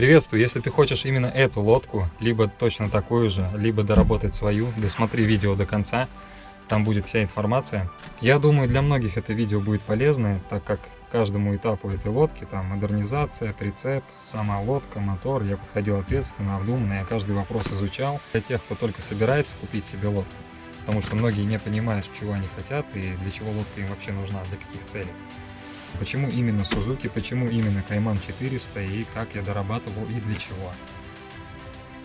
Приветствую! Если ты хочешь именно эту лодку, либо точно такую же, либо доработать свою, досмотри видео до конца, там будет вся информация. Я думаю, для многих это видео будет полезно, так как каждому этапу этой лодки, там модернизация, прицеп, сама лодка, мотор, я подходил ответственно, обдуманно, я каждый вопрос изучал. Для тех, кто только собирается купить себе лодку, потому что многие не понимают, чего они хотят и для чего лодка им вообще нужна, для каких целей. Почему именно Suzuki, почему именно Кайман 400 и как я дорабатывал и для чего.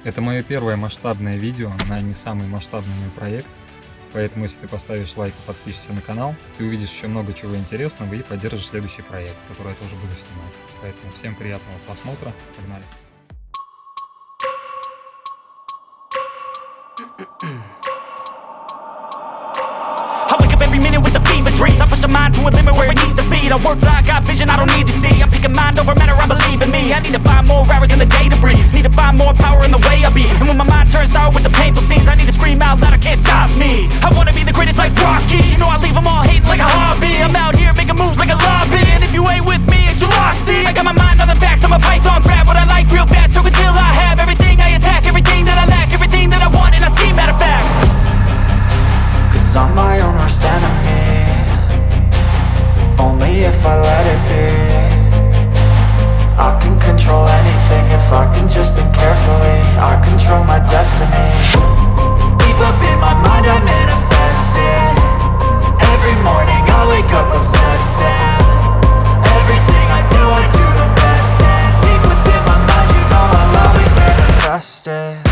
Это мое первое масштабное видео на не самый масштабный мой проект, поэтому если ты поставишь лайк и подпишешься на канал, ты увидишь еще много чего интересного и поддержишь следующий проект, который я тоже буду снимать. Поэтому всем приятного просмотра, погнали! Every minute with the fever dreams, I push my mind to a limit where it needs to be. I work blind, got vision I don't need to see. I'm picking mind over matter, I believe in me. I need to find more hours in the day to breathe. Need to find more power in the way I be. And when my mind turns sour with the painful scenes, I need to scream out loud, I can't stop me. I wanna be the greatest like Rocky. You know I leave them all hating like a hobby. I'm out here making moves like a lobby. And if you ain't with me, it's your loss, see. I got my mind on the facts, I'm a python, grab what I like real fast. Stroke until I have everything I attack, everything that I lack, everything that I want, and I see, matter of fact. Cause I'm my own worst enemy. Only if I let it be. I can control anything if I can just think carefully. I control my destiny. Deep up in my mind I manifest it. Every morning I wake up obsessed, and everything I do the best. And deep within my mind you know I'll always manifest it.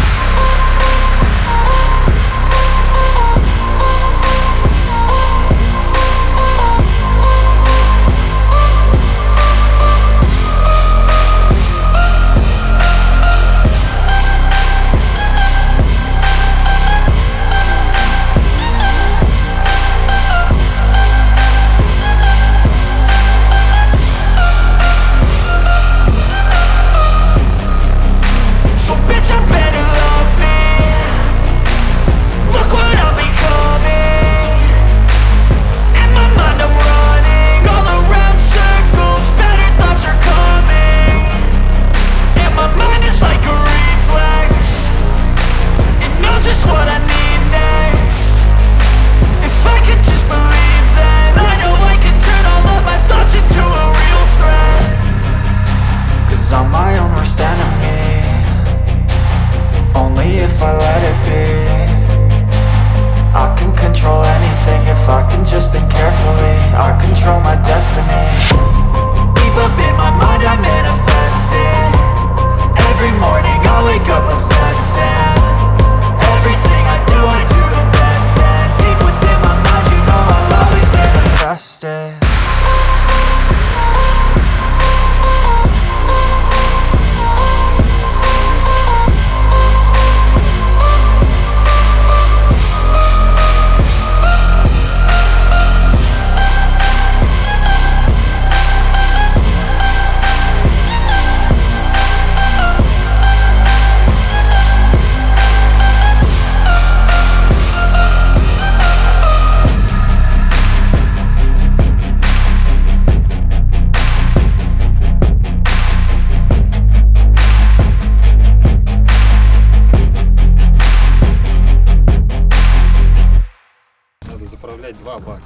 Заправлять два бака,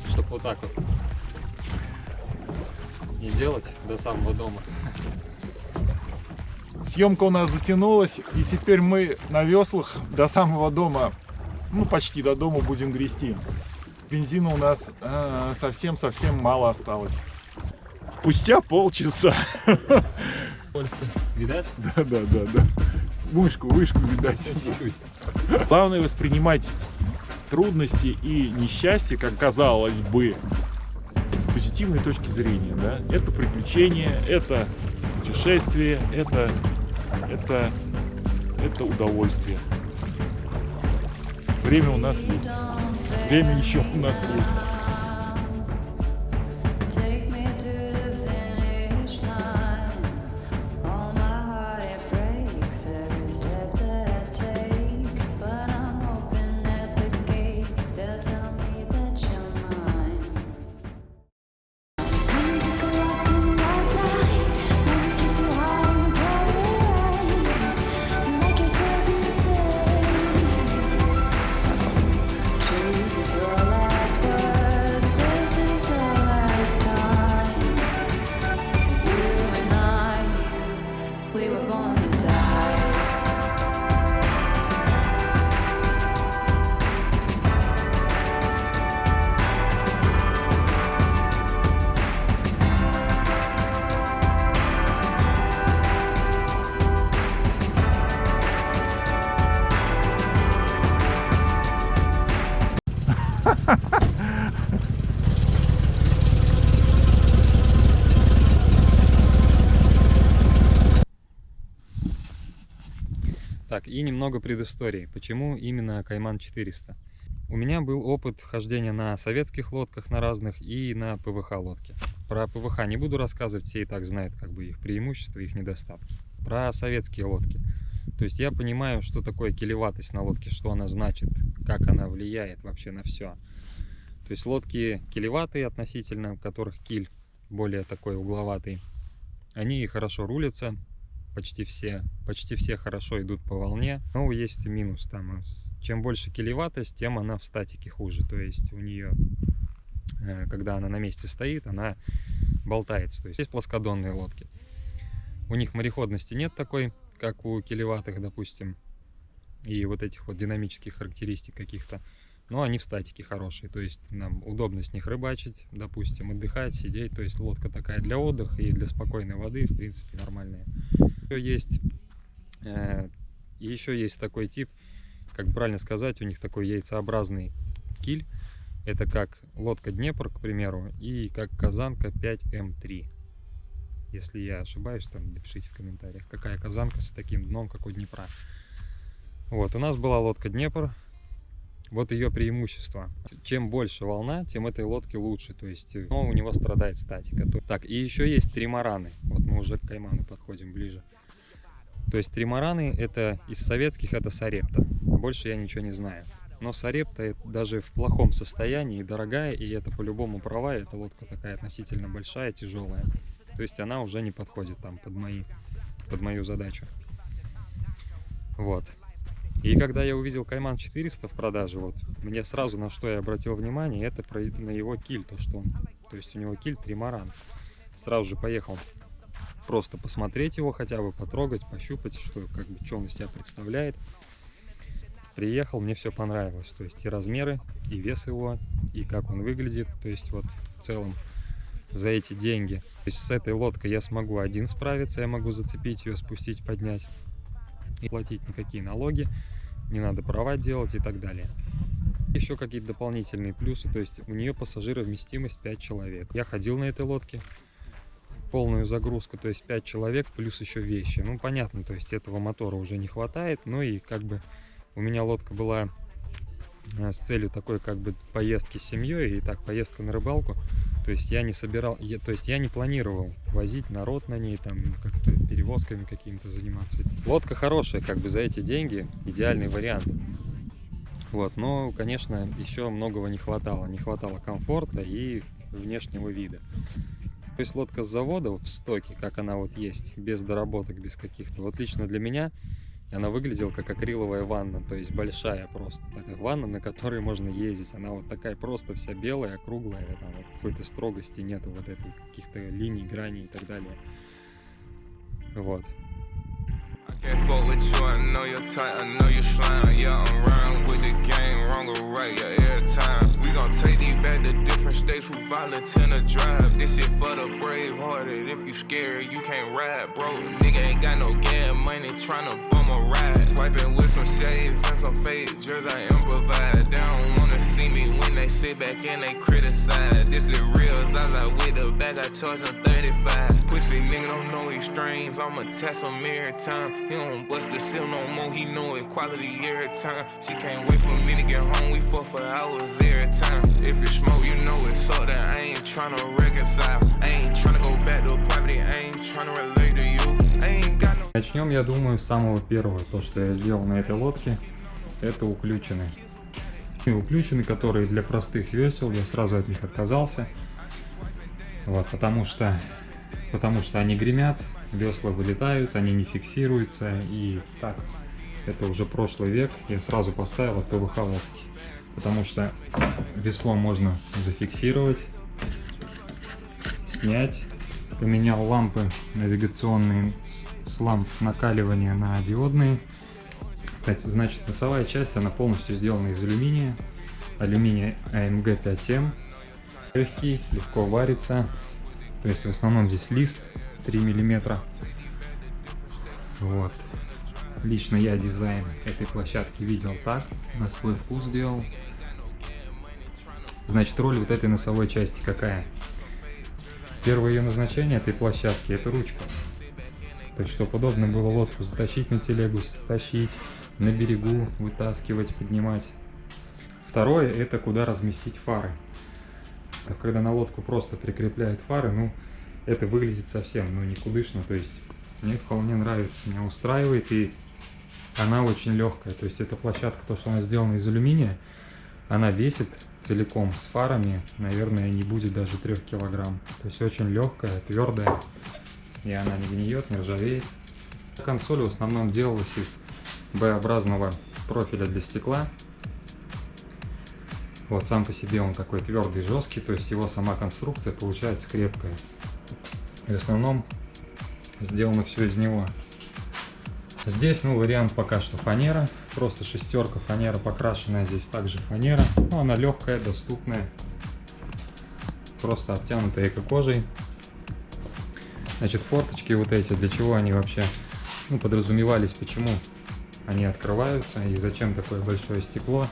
чтобы вот так вот не делать до самого дома. Съемка у нас затянулась, и теперь мы на веслах до самого дома, ну почти до дома будем грести. Бензина у нас совсем мало осталось. Спустя полчаса. Видать? Да. Вышку видать. Главное воспринимать трудности и несчастье, как казалось бы, с позитивной точки зрения, да? Это приключение, это путешествие, это удовольствие. Время у нас есть. Время еще у нас есть. Так, и немного предыстории. Почему именно Кайман 400? У меня был опыт хождения на советских лодках, на разных, и на ПВХ лодке. Про ПВХ не буду рассказывать, все и так знают как бы их преимущества, их недостатки. Про советские лодки. То есть я понимаю, что такое килеватость на лодке, что она значит, как она влияет вообще на все. То есть лодки килеватые относительно, у которых киль более такой угловатый, они хорошо рулятся, почти все хорошо идут по волне. Но есть минус там. Чем больше килеватость, тем она в статике хуже. То есть у нее, когда она на месте стоит, она болтается. То есть есть плоскодонные лодки. У них мореходности нет такой, как у килеватых, допустим, и вот этих вот динамических характеристик каких-то. Но они в статике хорошие, то есть нам удобно с них рыбачить, допустим, отдыхать, сидеть. То есть лодка такая для отдыха и для спокойной воды, в принципе, нормальная. Еще есть такой тип, как правильно сказать, у них такой яйцеобразный киль. Это как лодка Днепр, к примеру, и как Казанка 5М3. Если я ошибаюсь, там напишите в комментариях, какая Казанка с таким дном, как у Днепра. Вот, у нас была лодка Днепр. Вот ее преимущество. Чем больше волна, тем этой лодке лучше. То есть, но у него страдает статика. Так, и еще есть тримараны. Вот мы уже к Кайману подходим ближе. То есть тримараны это из советских, это Сарепта. Больше я ничего не знаю. Но Сарепта даже в плохом состоянии, дорогая, и это по-любому права. Эта лодка такая относительно большая, тяжелая. То есть она уже не подходит там под мою задачу. Вот. И когда я увидел Кайман 400 в продаже, вот, мне сразу на что я обратил внимание, это на его киль, то есть у него киль тримаран. Сразу же поехал просто посмотреть его, хотя бы потрогать, пощупать, что он из себя представляет. Приехал, мне все понравилось, то есть и размеры, и вес его, и как он выглядит, то есть вот в целом за эти деньги. То есть с этой лодкой я смогу один справиться, я могу зацепить ее, спустить, поднять. И платить никакие налоги, не надо права делать и так далее. Еще какие-то дополнительные плюсы, то есть у нее пассажировместимость 5 человек. Я ходил на этой лодке, полную загрузку, то есть 5 человек плюс еще вещи. Ну понятно, то есть этого мотора уже не хватает, но и как бы у меня лодка была с целью такой как бы поездки с семьей, и так поездка на рыбалку. То есть я не планировал возить народ на ней, там как-то перевозками какими-то заниматься. Лодка хорошая, как бы за эти деньги, идеальный вариант. Вот, но, конечно, еще многого не хватало. Не хватало комфорта и внешнего вида. То есть лодка с завода в стоке, как она вот есть, без доработок, без каких-то. Вот лично для меня она выглядела как акриловая ванна, то есть большая просто. Такая ванна, на которой можно ездить. Она вот такая просто вся белая, круглая, там вот какой-то строгости нету, вот этой каких-то линий, граней и так далее. Вот. Can't fuck with you, I know you're tight, I know you're slime. Yeah, I'm riding with the game, wrong or right, yeah, every time. We gon' take these back to different states with violence in the drive. This shit for the brave hearted, if you scared, you can't ride, bro. Nigga ain't got no gas money, tryna bum a ride. Swiping with some shades and some fake jerseys, I improvise. They don't wanna see me when they sit back and they criticize. This is real, Zaza with the bag, I charge them 35. Pussy nigga don't know these strings, I'ma test him every time. He don't bust the seal no more, he know it quality every time. She can't wait for me to get home, we fuck for hours every time. If you smoke, you know it's up that I ain't tryna reconcile. I ain't tryna go back to poverty, I ain't tryna relate to you. I ain't got no... Начнем, я думаю, с самого первого. То, что я сделал на этой лодке, это уключены. И уключены, которые для простых весел, я сразу от них отказался. Вот, потому что они гремят, весла вылетают, они не фиксируются, и так, это уже прошлый век, я сразу поставил от ПВХ лодки, потому что весло можно зафиксировать, снять, поменял лампы навигационные с ламп накаливания на диодные. Значит, носовая часть, она полностью сделана из алюминия, AMG 5M, легкий, легко варится. То есть в основном здесь лист 3 мм. Вот. Лично я дизайн этой площадки видел так, на свой вкус делал. Значит, роль вот этой носовой части какая? Первое ее назначение этой площадки — это ручка. То есть, чтобы удобно было лодку затащить на телегу, стащить, на берегу вытаскивать, поднимать. Второе, это куда разместить фары. Когда на лодку просто прикрепляют фары, ну, это выглядит совсем, ну, никудышно. То есть, мне вполне нравится, меня устраивает, и она очень легкая. То есть, эта площадка, то, что она сделана из алюминия, она весит целиком с фарами, наверное, не будет даже 3 килограмм. То есть, очень легкая, твердая. И она не гниет, не ржавеет. Консоль в основном делалась из B-образного профиля для стекла. Вот сам по себе он такой твердый, жесткий, то есть его сама конструкция получается крепкая. И в основном сделано все из него. Здесь, ну, вариант пока что фанера, просто шестерка, фанера покрашенная, здесь также фанера. Ну, она легкая, доступная, просто обтянутая эко-кожей. Значит, форточки вот эти, для чего они вообще, ну, подразумевались, почему они открываются и зачем такое большое стекло.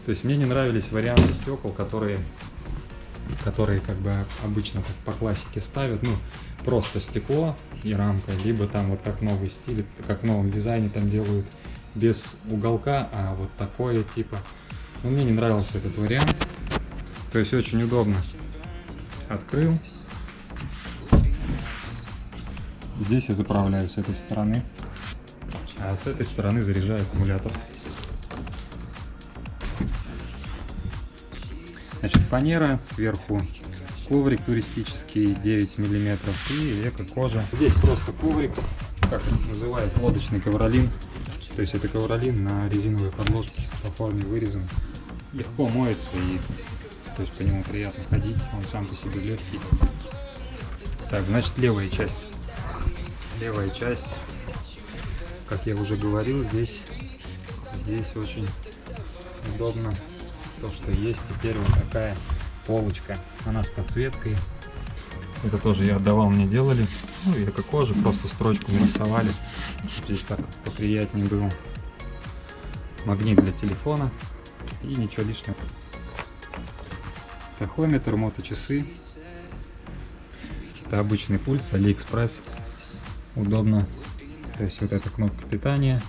То есть мне не нравились варианты стекол, которые как бы обычно так по классике ставят, ну, просто стекло и рамка, либо там вот как новый стиль, как в новом дизайне там делают без уголка, а вот такое типа. Но мне не нравился этот вариант. То есть очень удобно. Открыл. Здесь я заправляю с этой стороны, а с этой стороны заряжаю аккумулятор. Значит, фанера, сверху коврик туристический 9 мм и эко-кожа. Здесь просто коврик, как называют, лодочный ковролин. То есть это ковролин на резиновой подложке по форме вырезан. Легко моется и то есть по нему приятно ходить, он сам по себе легкий. Так, значит, левая часть. Левая часть, как я уже говорил, здесь очень удобно то, что есть теперь вот такая полочка. Она с подсветкой. Это тоже я отдавал, мне делали. Ну и эко-кожа, просто строчку нарисовали. Здесь так поприятнее было. Магнит для телефона и ничего лишнего. Тахометр, моточасы. Это обычный пульс, AliExpress. Удобно. То есть вот эта кнопка питания,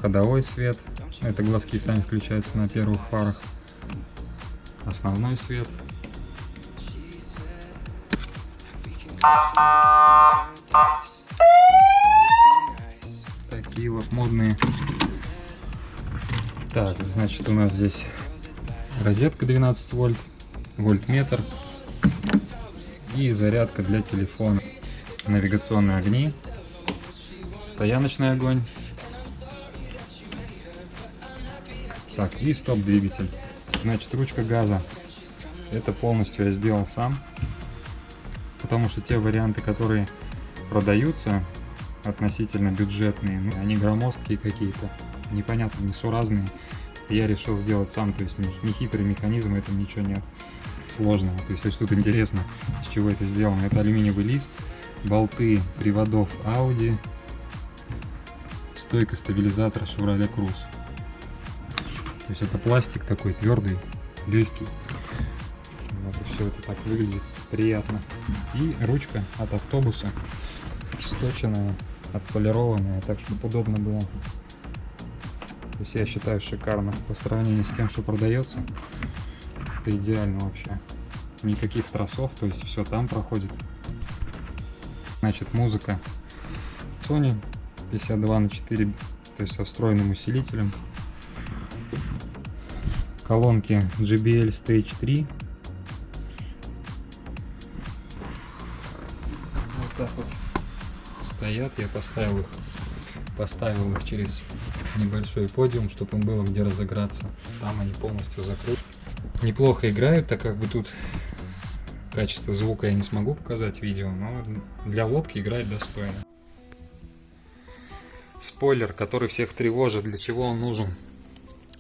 ходовой свет. Это глазки сами включаются на первых фарах. Основной свет. Такие вот модные. Так, значит, у нас здесь розетка 12 вольт, вольтметр и зарядка для телефона. Навигационные огни, стояночный огонь. Так, и стоп-двигатель. Значит, ручка газа. Это полностью я сделал сам. Потому что те варианты, которые продаются, относительно бюджетные, ну, они громоздкие какие-то, непонятно, несуразные. Я решил сделать сам, то есть не хитрый механизм, это ничего нет сложного. То есть если тут интересно, из чего это сделано. Это алюминиевый лист, болты приводов Audi, стойка стабилизатора Chevrolet Cruze. То есть это пластик такой твердый, легкий. Вот, и все это так выглядит приятно. И ручка от автобуса, сточенная, отполированная, так чтобы удобно было. То есть я считаю шикарно по сравнению с тем, что продается. Это идеально вообще. Никаких тросов, то есть все там проходит. Значит, музыка Sony 52/4, то есть со встроенным усилителем. Колонки JBL Stage 3. Вот так вот стоят. Я поставил их через небольшой подиум, чтобы им было где разыграться. Там они полностью закрыты. Неплохо играют, так как бы тут качество звука я не смогу показать в видео, но для лодки играет достойно. Спойлер, который всех тревожит, для чего он нужен.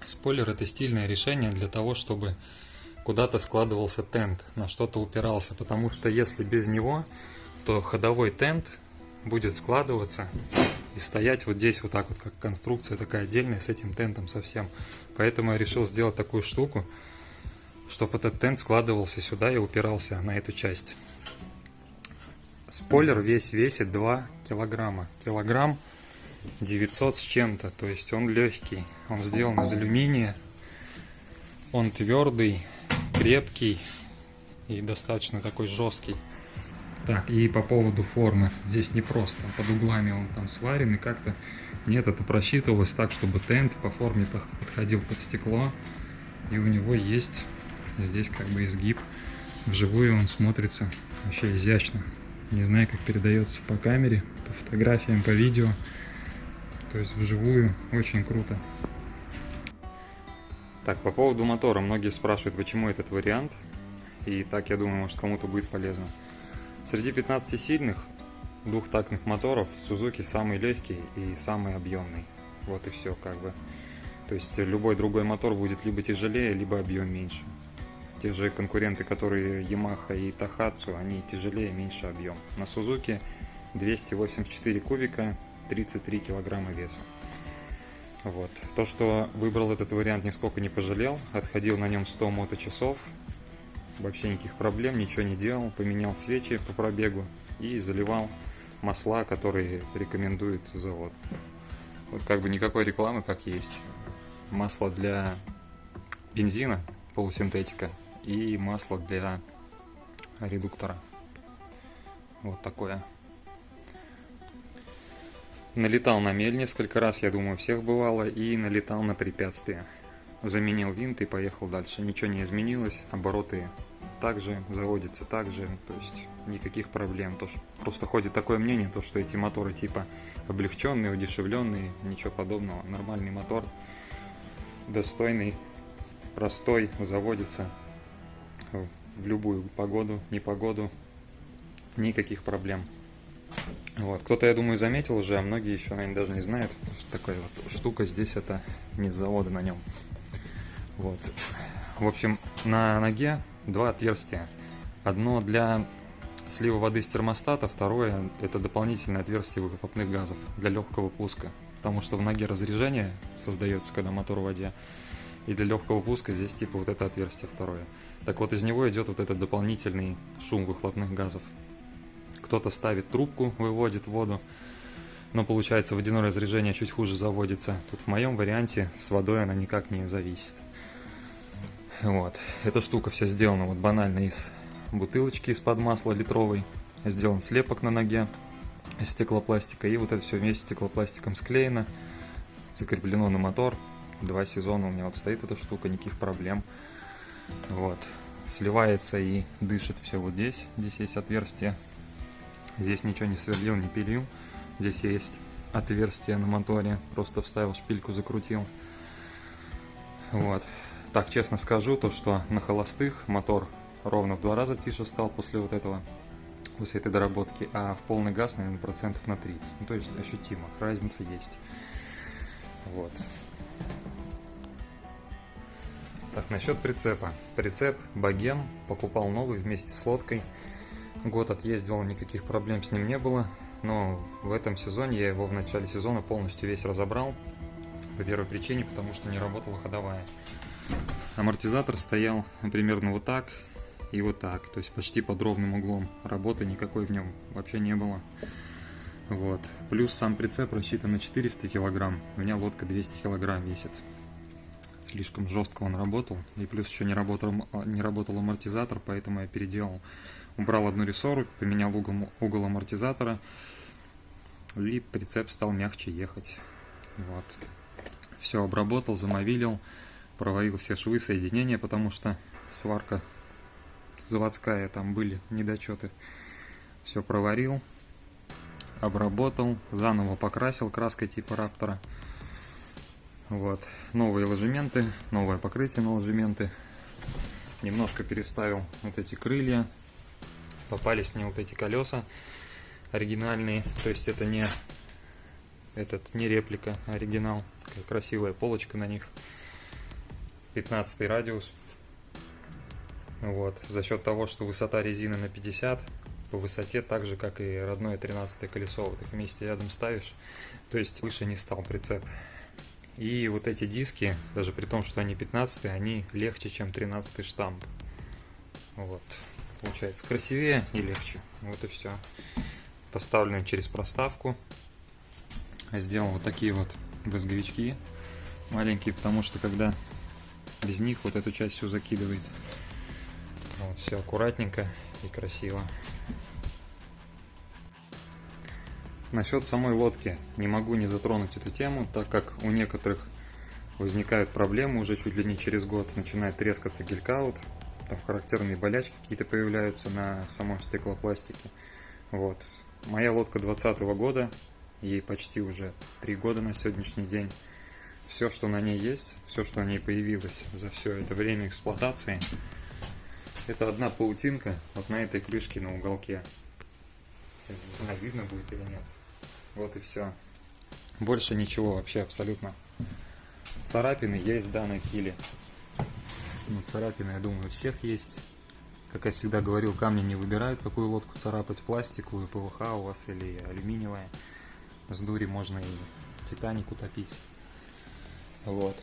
Спойлер — это стильное решение для того, чтобы куда-то складывался тент, на что-то упирался, потому что если без него, то ходовой тент будет складываться и стоять вот здесь вот так вот, как конструкция такая отдельная с этим тентом совсем. Поэтому я решил сделать такую штуку, чтобы этот тент складывался сюда и упирался на эту часть. Спойлер весь весит 2 килограмма. Килограмм 900 с чем-то, то есть он легкий. Он сделан из алюминия. Он твердый, крепкий и достаточно такой жесткий. Так, и по поводу формы. Здесь не просто под углами он там сварен и как-то... Нет, это просчитывалось так, чтобы тент по форме подходил под стекло. И у него есть здесь как бы изгиб. Вживую он смотрится вообще изящно. Не знаю, как передается по камере, по фотографиям, по видео. То есть вживую очень круто. Так, по поводу мотора. Многие спрашивают, почему этот вариант. И так, я думаю, может, кому-то будет полезно. Среди 15-сильных двухтактных моторов Suzuki самый легкий и самый объемный. Вот и все, как бы. То есть любой другой мотор будет либо тяжелее, либо объем меньше. Те же конкуренты, которые Yamaha и Tohatsu, они тяжелее, меньше объем. На Suzuki 284 кубика, 33 килограмма веса. Вот. То, что выбрал этот вариант, нисколько не пожалел. Отходил на нем 100 моточасов. Вообще никаких проблем, ничего не делал. Поменял свечи по пробегу и заливал масла, которые рекомендует завод. Вот как бы никакой рекламы, как есть. Масло для бензина, полусинтетика, и масло для редуктора. Вот такое. Налетал на мель несколько раз, я думаю, у всех бывало, и налетал на препятствия. Заменил винт и поехал дальше. Ничего не изменилось, обороты также, заводятся также, то есть никаких проблем. Просто ходит такое мнение, то, что эти моторы типа облегченные, удешевленные, ничего подобного. Нормальный мотор, достойный, простой, заводится в любую погоду, непогоду, никаких проблем. Вот. Кто-то, я думаю, заметил уже, а многие еще, наверное, даже не знают, что такая вот штука здесь, это не с завода на нем. Вот. В общем, на ноге два отверстия. Одно для слива воды с термостата, второе это дополнительное отверстие выхлопных газов для легкого пуска. Потому что в ноге разряжение создается, когда мотор в воде. И для легкого пуска здесь типа вот это отверстие второе. Так вот, из него идет вот этот дополнительный шум выхлопных газов. Кто-то ставит трубку, выводит воду, но получается водяное разряжение чуть хуже заводится. Тут в моем варианте с водой она никак не зависит. Вот. Эта штука вся сделана вот банально из бутылочки из-под масла литровой. Сделан слепок на ноге из стеклопластика. И вот это все вместе стеклопластиком склеено. Закреплено на мотор. 2 сезона у меня вот стоит эта штука, никаких проблем. Вот. Сливается и дышит все вот здесь. Здесь есть отверстие. Здесь ничего не сверлил, не пилил. Здесь есть отверстие на моторе. Просто вставил шпильку, закрутил. Вот. Так, честно скажу, то что на холостых мотор ровно в 2 раза тише стал после вот этого, после этой доработки, а в полный газ, наверное, процентов на 30. Ну, то есть ощутимо, разница есть. Вот. Так, насчет прицепа. Прицеп Богем покупал новый вместе с лодкой. Год отъездил, никаких проблем с ним не было. Но в этом сезоне я его в начале сезона полностью весь разобрал. По первой причине, потому что не работала ходовая. Амортизатор стоял примерно вот так и вот так. То есть почти под ровным углом. Работы никакой в нем вообще не было. Вот. Плюс сам прицеп рассчитан на 400 килограмм. У меня лодка 200 килограмм весит. Слишком жестко он работал. И плюс еще не работал амортизатор, поэтому я переделал. Убрал одну рессору, поменял угол амортизатора. И прицеп стал мягче ехать. Вот. Все обработал, замовилил. Проварил все швы, соединения, потому что сварка заводская, там были недочеты. Все проварил, обработал, заново покрасил краской типа Раптора. Вот. Новые ложементы, новое покрытие на ложементы. Немножко переставил вот эти крылья. Попались мне вот эти колеса оригинальные. То есть это не реплика, а оригинал. Такая красивая полочка на них. 15 радиус. Вот. За счет того, что высота резины на 50, по высоте так же, как и родное 13 колесо. Вот их вместе рядом ставишь. То есть выше не стал прицеп. И вот эти диски, даже при том, что они 15, они легче, чем 13 штамп. Вот. Получается красивее и легче. Вот и все. поставлены через проставку. Сделал вот такие вот брызговички маленькие, потому что когда без них вот эту часть всю закидывает. Вот, все аккуратненько и красиво. Насчет самой лодки не могу не затронуть эту тему, так как у некоторых возникают проблемы уже чуть ли не через год, начинает трескаться гелькаут, там характерные болячки какие-то появляются на самом стеклопластике. Вот. Моя лодка 2020 года, ей почти уже 3 года на сегодняшний день. Все, что на ней есть, все, что на ней появилось за все это время эксплуатации, это одна паутинка вот на этой крышке на уголке. Я не знаю, видно будет или нет. Вот и все. Больше ничего вообще абсолютно. Царапины есть, да, на киле. Ну, царапины, я думаю, у всех есть. Как я всегда говорил, камни не выбирают, какую лодку царапать, пластиковую, ПВХ у вас или алюминиевая. С дури можно и Титаник утопить. Вот.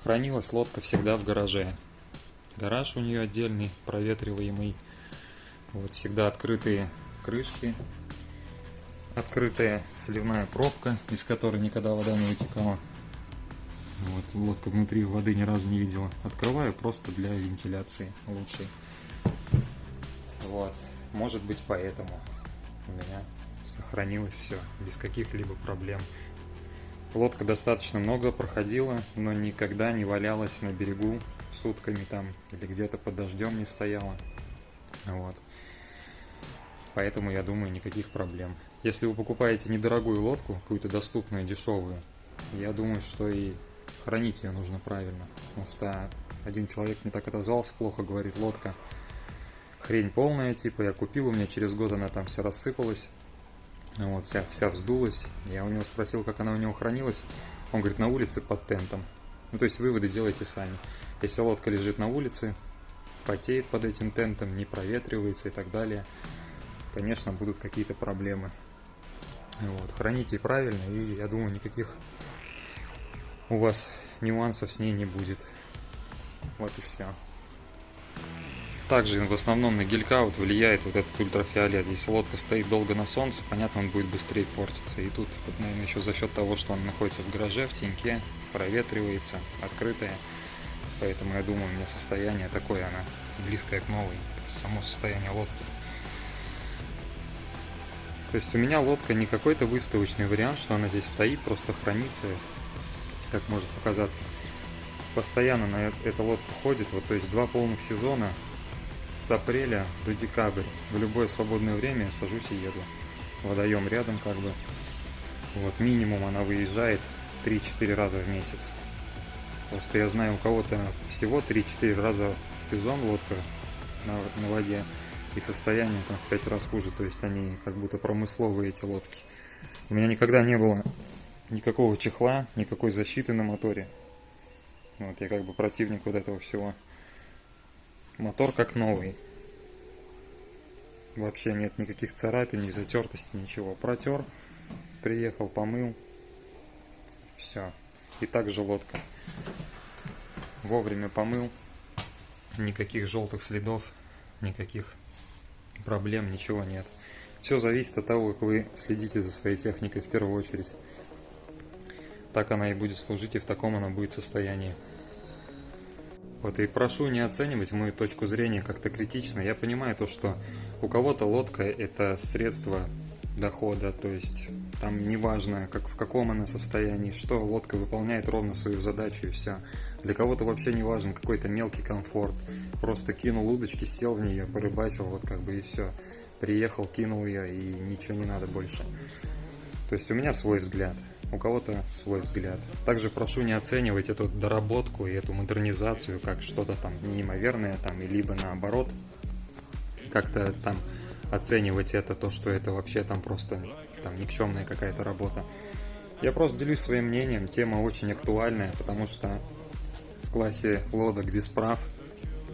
Хранилась лодка всегда в гараже. Гараж у нее отдельный, проветриваемый. Вот, всегда открытые крышки. Открытая сливная пробка, из которой никогда вода не вытекала. Вот, лодка внутри воды ни разу не видела. Открываю просто для вентиляции лучшей. Вот. Может быть, поэтому у меня сохранилось все без каких-либо проблем. Лодка достаточно много проходила, но никогда не валялась на берегу сутками там или где-то под дождем не стояла. Вот. Поэтому, я думаю, никаких проблем. Если вы покупаете недорогую лодку, какую-то доступную, дешевую, я думаю, что и хранить ее нужно правильно. Потому что один человек мне так отозвался, плохо говорит, лодка хрень полная, типа я купил, у меня через год она там вся рассыпалась, вот, вся вздулась. Я у него спросил, как она у него хранилась. Он говорит, на улице под тентом. Ну, то есть выводы делайте сами. Если лодка лежит на улице, потеет под этим тентом, не проветривается и так далее, конечно, будут какие-то проблемы. Вот. Храните правильно, и я думаю, никаких у вас нюансов с ней не будет. Вот и все. Также в основном на гелькаут влияет вот этот ультрафиолет. Если лодка стоит долго на солнце, понятно, он будет быстрее портиться. И тут, наверное, еще за счет того, что он находится в гараже, в теньке, проветривается, открытая. Поэтому я думаю, у меня состояние такое, она близкое к новой, само состояние лодки. То есть у меня лодка не какой-то выставочный вариант, что она здесь стоит, просто хранится, как может показаться. Постоянно на эту лодку ходит, вот, то есть 2 полных сезона с апреля до декабря. В любое свободное время я сажусь и еду. Водоем рядом как бы. Вот, минимум она выезжает 3-4 раза в месяц. Просто я знаю, у кого-то всего 3-4 раза в сезон лодка на воде. И состояние там в 5 раз хуже, то есть они как будто промысловые эти лодки. У меня никогда не было никакого чехла, никакой защиты на моторе. Вот я как бы противник вот этого всего. Мотор как новый. Вообще нет никаких царапин, ни затертости, ничего. Протер, приехал, помыл. Все. И также лодка. Вовремя помыл. Никаких желтых следов, никаких проблем, ничего нет. Все зависит от того, как вы следите за своей техникой в первую очередь. Так она и будет служить, и в таком она будет состоянии. Вот, и прошу не оценивать мою точку зрения как-то критично. Я понимаю то, что у кого-то лодка это средство дохода, то есть там неважно, как, в каком она состоянии, что лодка выполняет ровно свою задачу и все. Для кого-то вообще не важен какой-то мелкий комфорт. Просто кинул удочки, сел в нее, порыбачил, вот как бы и все. Приехал, кинул ее и ничего не надо больше. То есть у меня свой взгляд, у кого-то свой взгляд. Также прошу не оценивать эту доработку и эту модернизацию как что-то там неимоверное, там, и либо наоборот, как-то там оценивать это, то, что это вообще там просто там никчемная какая-то работа. Я просто делюсь своим мнением, тема очень актуальная, потому что в классе лодок без прав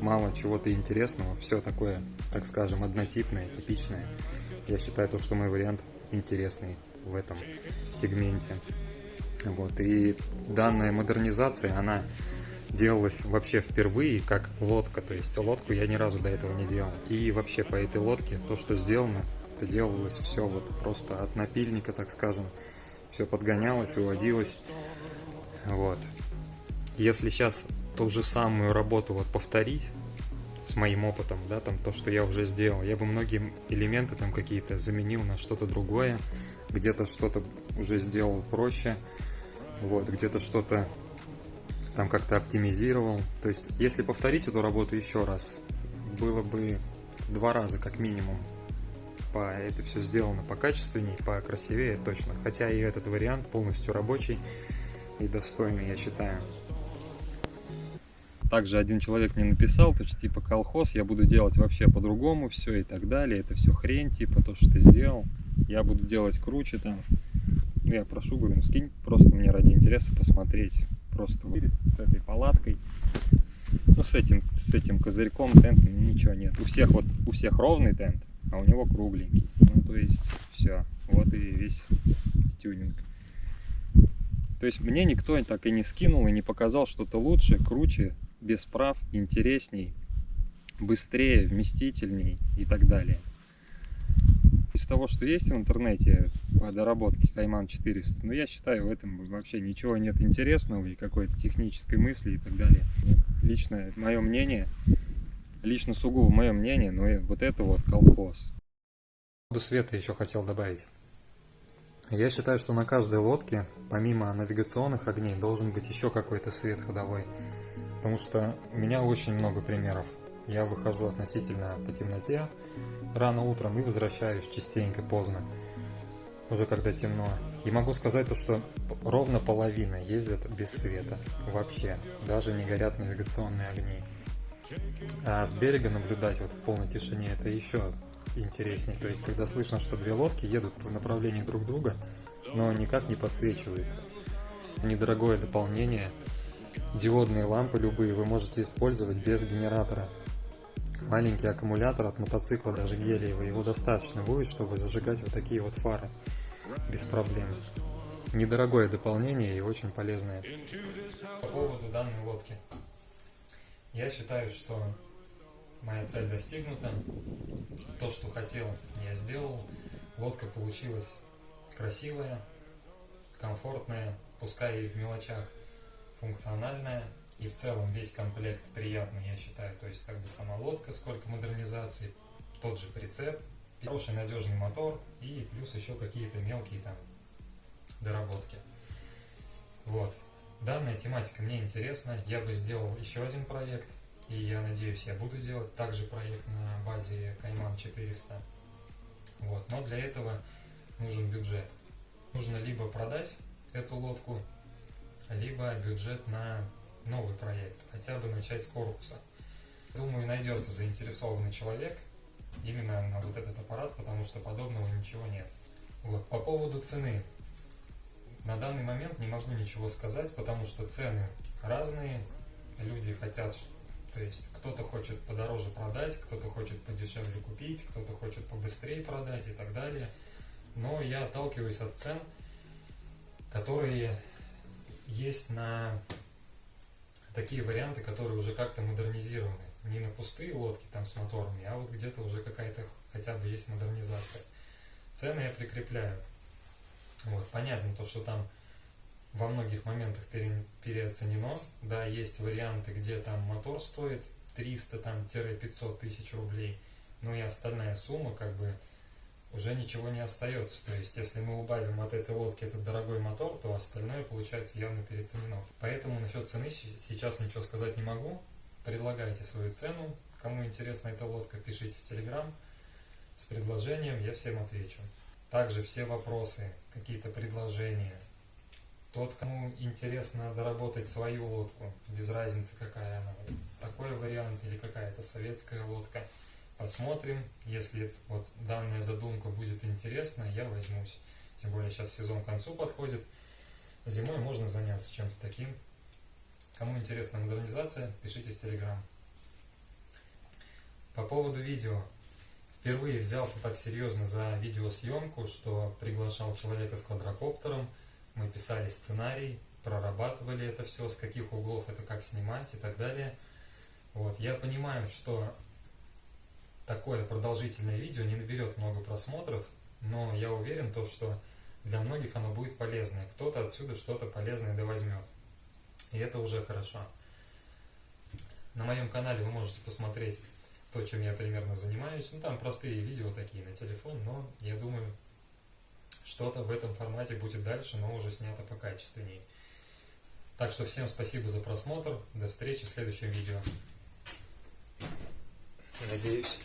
мало чего-то интересного, все такое, так скажем, однотипное, типичное. Я считаю то, что мой вариант интересный в этом сегменте. Вот. И данная модернизация, она делалась вообще впервые как лодка, то есть лодку я ни разу до этого не делал. И вообще по этой лодке то, что сделано, это делалось все вот просто от напильника, так скажем. Все подгонялось, выводилось. Вот. Если сейчас ту же самую работу вот повторить с моим опытом, да, там то, что я уже сделал, я бы многие элементы там какие-то заменил на что-то другое, где-то что-то уже сделал проще, вот, где-то что-то там как-то оптимизировал. То есть, если повторить эту работу еще раз, было бы в 2 раза как минимум. Это все сделано покачественней, покрасивее точно. Хотя и этот вариант полностью рабочий и достойный, я считаю. Также один человек мне написал, то что типа колхоз, я буду делать вообще по-другому все и так далее. Это все хрень, типа то, что ты сделал. Я буду делать круче там. Я прошу, говорю, ну скинь просто мне ради интереса посмотреть. Просто вот с этой палаткой. Ну с этим козырьком тент ничего нет. У всех ровный тент, а у него кругленький. Ну то есть все. Вот и весь тюнинг. То есть мне никто так и не скинул и не показал что-то лучше, круче, без прав, интересней, быстрее, вместительней и так далее. Из того, что есть в интернете по доработке Кайман 400, ну я считаю, в этом вообще ничего нет интересного и какой-то технической мысли и так далее. Лично мое мнение, лично сугубо мое мнение, но вот это вот колхоз. По поводу света еще хотел добавить. Я считаю, что на каждой лодке, помимо навигационных огней, должен быть еще какой-то свет ходовой. Потому что у меня очень много примеров. Я выхожу относительно по темноте рано утром и возвращаюсь частенько поздно, уже когда темно. И могу сказать то, что ровно половина ездят без света вообще, даже не горят навигационные огни. А с берега наблюдать вот в полной тишине это еще интереснее. То есть, когда слышно, что 2 лодки едут в направлении друг друга, но никак не подсвечиваются. Недорогое дополнение. Диодные лампы любые вы можете использовать без генератора. Маленький аккумулятор от мотоцикла, даже гелиевый, его достаточно будет, чтобы зажигать вот такие вот фары без проблем. Недорогое дополнение и очень полезное. По поводу данной лодки. Я считаю, что моя цель достигнута. То, что хотел, я сделал. Лодка получилась красивая, комфортная, пускай и в мелочах функциональная. И в целом весь комплект приятный, я считаю. То есть как бы сама лодка, сколько модернизаций, тот же прицеп, хороший надежный мотор и плюс еще какие-то мелкие там доработки. Вот. Данная тематика мне интересна. Я бы сделал еще один проект. И я надеюсь, я буду делать также проект на базе Кайман 400. Вот. Но для этого нужен бюджет. Нужно либо продать эту лодку, либо бюджет на новый проект. Хотя бы начать с корпуса. Думаю, найдется заинтересованный человек именно на вот этот аппарат, потому что подобного ничего нет. Вот. По поводу цены. На данный момент не могу ничего сказать, потому что цены разные. Люди хотят, то есть кто-то хочет подороже продать, кто-то хочет подешевле купить, кто-то хочет побыстрее продать и так далее. Но я отталкиваюсь от цен, которые есть на такие варианты, которые уже как-то модернизированы. Не на пустые лодки там с моторами, а вот где-то уже какая-то хотя бы есть модернизация. Цены я прикрепляю. Вот, понятно то, что там во многих моментах переоценено. Да, есть варианты, где там мотор стоит 300-500 тысяч рублей, но и остальная сумма как бы уже ничего не остается. То есть, если мы убавим от этой лодки этот дорогой мотор, то остальное получается явно переоценено. Поэтому насчет цены сейчас ничего сказать не могу. Предлагайте свою цену. Кому интересна эта лодка, пишите в Telegram с предложением, я всем отвечу. Также все вопросы, какие-то предложения. Тот, кому интересно доработать свою лодку, без разницы какая она, такой вариант или какая-то советская лодка, посмотрим. Если вот данная задумка будет интересна, я возьмусь. Тем более сейчас сезон к концу подходит. Зимой можно заняться чем-то таким. Кому интересна модернизация, пишите в Telegram. По поводу видео. Впервые взялся так серьезно за видеосъемку, что приглашал человека с квадрокоптером. Мы писали сценарий, прорабатывали это все, с каких углов это как снимать и так далее. Вот. Я понимаю, что такое продолжительное видео не наберет много просмотров, но я уверен, что для многих оно будет полезное. Кто-то отсюда что-то полезное возьмет. И это уже хорошо. На моем канале вы можете посмотреть то, чем я примерно занимаюсь. Ну, там простые видео такие на телефон, но я думаю, что-то в этом формате будет дальше, но уже снято покачественнее. Так что всем спасибо за просмотр. До встречи в следующем видео. Надеюсь.